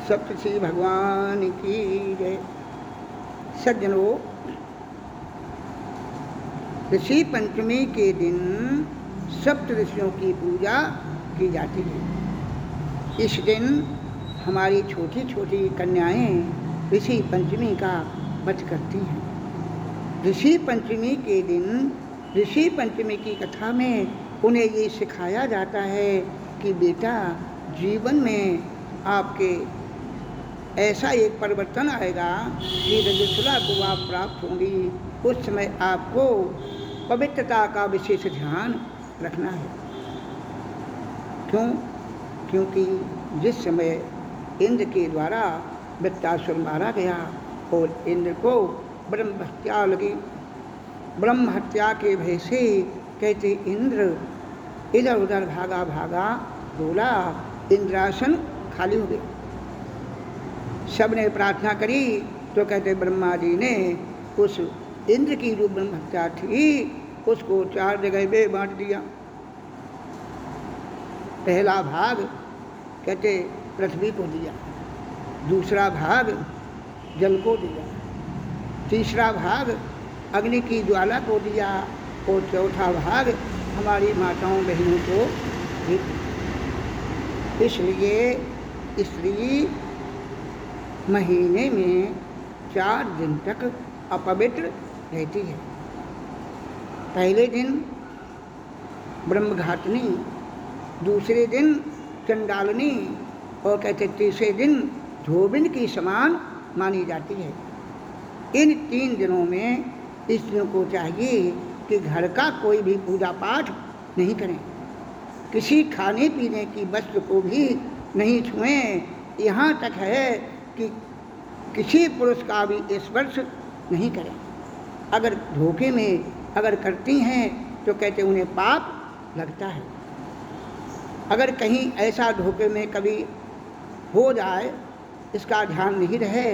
सप्तऋषि भगवान की जय। सज्जनों, ऋषि पंचमी के दिन सप्त ऋषियों की पूजा की जाती है। इस दिन हमारी छोटी छोटी कन्याएं ऋषि पंचमी का व्रत करती हैं। ऋषि पंचमी के दिन ऋषि पंचमी की कथा में उन्हें ये सिखाया जाता है कि बेटा, जीवन में आपके ऐसा एक परिवर्तन आएगा कि रजस्वला को आप प्राप्त होंगी। उस समय आपको पवित्रता का विशेष ध्यान रखना है। क्यों? क्योंकि जिस समय इंद्र के द्वारा वृत्तासुर मारा गया और इंद्र को ब्रह्म हत्या लगी, ब्रह्म हत्या के भय से कहते इंद्र इधर उधर भागा भागा डोला, इंद्रासन खाली हो गया। सबने प्रार्थना करी तो कहते ब्रह्मा जी ने उस इंद्र की जो ब्रह्म हत्या थी उसको 4 जगह में बांट दिया। पहला भाग कहते पृथ्वी को दिया, दूसरा भाग जल को दिया, तीसरा भाग अग्नि की ज्वाला को दिया और चौथा भाग हमारी माताओं बहनों को भी दिया। इसलिए स्त्री महीने में 4 दिन तक अपवित्र रहती है। पहले दिन ब्रह्मघातनी, दूसरे दिन चंडालनी और कहते तीसरे दिन धोबिन की समान मानी जाती है। इन 3 दिनों में स्त्रियों को चाहिए कि घर का कोई भी पूजा पाठ नहीं करें, किसी खाने पीने की वस्तु को भी नहीं छुएं। यहाँ तक है कि किसी पुरुष का भी स्पर्श नहीं करें। अगर धोखे में अगर करती हैं तो कहते उन्हें पाप लगता है। अगर कहीं ऐसा धोखे में कभी हो जाए, इसका ध्यान नहीं रहे,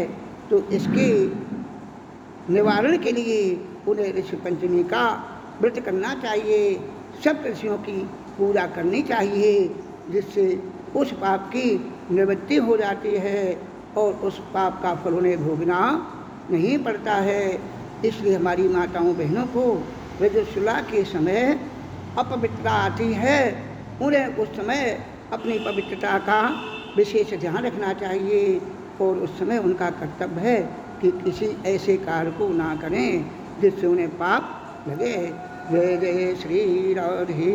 तो इसके निवारण के लिए उन्हें ऋषि पंचमी का व्रत करना चाहिए, सब ऋषियों की पूजा करनी चाहिए, जिससे उस पाप की निवृत्ति हो जाती है और उस पाप का फल उन्हें भोगना नहीं पड़ता है। इसलिए हमारी माताओं बहनों को रजस्वला के समय अपवित्रता आती है, उन्हें उस समय अपनी पवित्रता का विशेष ध्यान रखना चाहिए और उस समय उनका कर्तव्य है कि किसी ऐसे कार्य को ना करें जिससे उन्हें पाप लगे। जय जय श्री राधे।